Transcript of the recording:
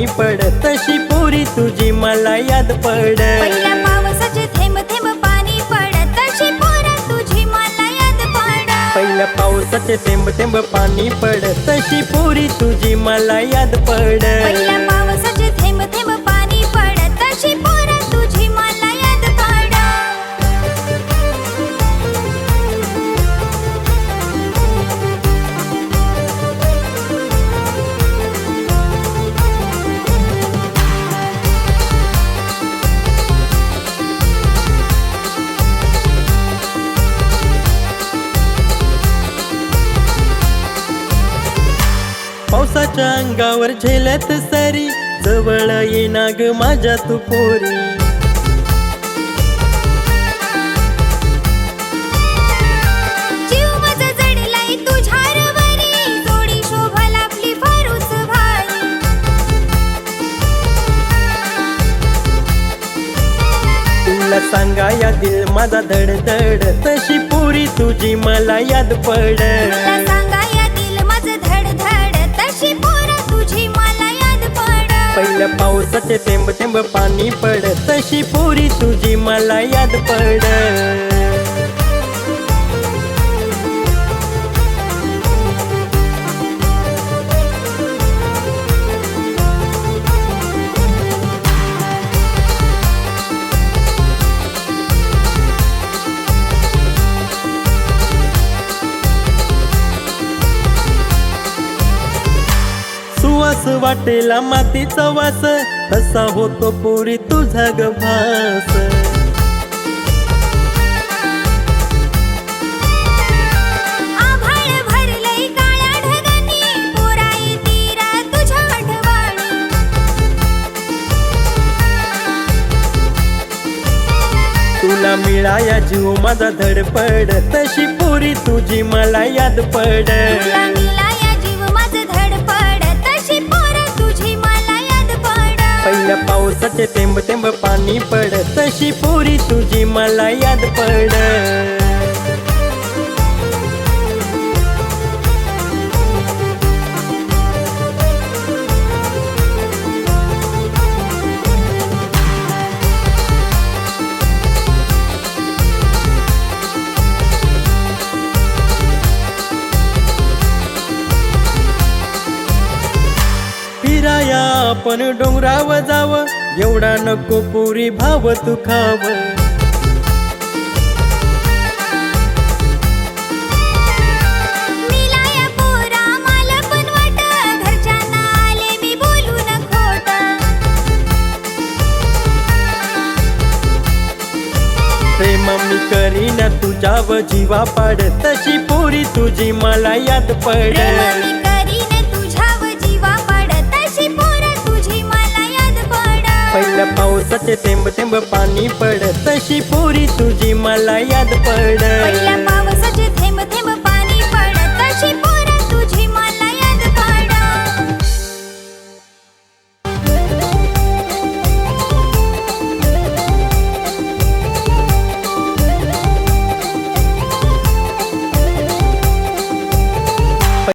पाणी पड तशी पोरी तुझी मला याद पड पहिल्या पावसाचे थेंब थेंब पाणी पड तशी पोरं तुझी मला याद पड पहिल्या पावसाचे थेंब थेंब पाणी पड तशी पोरी तुझी मला याद पड पहिल्या पावसाचे थेंब थेंब पाणी पड तशी पोरं तुझी मला याद पड पावसाच्या अंगावर झेलत सरी जवळ येना ग माझ्या तू पोरी जीव माझा जडलाय तुझ्यावर वरी जोडी शोभल आपली फारूच भारी तुला सांगा या दिल माझा धडधड तशी पोरी तुझी मला याद पड तुला सांगा या दिल माझं धडधड तशी पोरं तुझी मला याद पड पहिल्या पावसाचे थेंब थेंब पाणी पड तशी पोरी तुझी मला याद पड सुवास वाटेला मातीचा वास तसा होतो पोरी तुझा ग भास आभाळ भरलंय काळ्या ढगांनी पोराई तीरा तुझ्या आठवणी तुला मिळाया जीव माझा धडपड तशी पोरी तुझी मला याद पड तुला मिळाया जीव माझं धडपड तशी पोरं तुझी मला याद पड पहिल्या पावसाचे थेंब थेंब पाणी पड तशी पोरी तुझी मला याद पड फिराया आपण डोंगराव जाव एवढा नको पुरी भाव तू खाव मिलाया पोरा मला पण वाट घरच्यांना आले मी बोलून खोट प्रेम मी करीन तुझ्याव जीवा पाड तशी पोरी तुझी मला याद पड प्रेम मी करीन तुझ्याव जीवा पड तशी पोरं तुझी मला याद पड पहिल्या पावसाचे थेंब थेंब पाणी पड तशी पोरी तुझी मला याद पड पहिल्या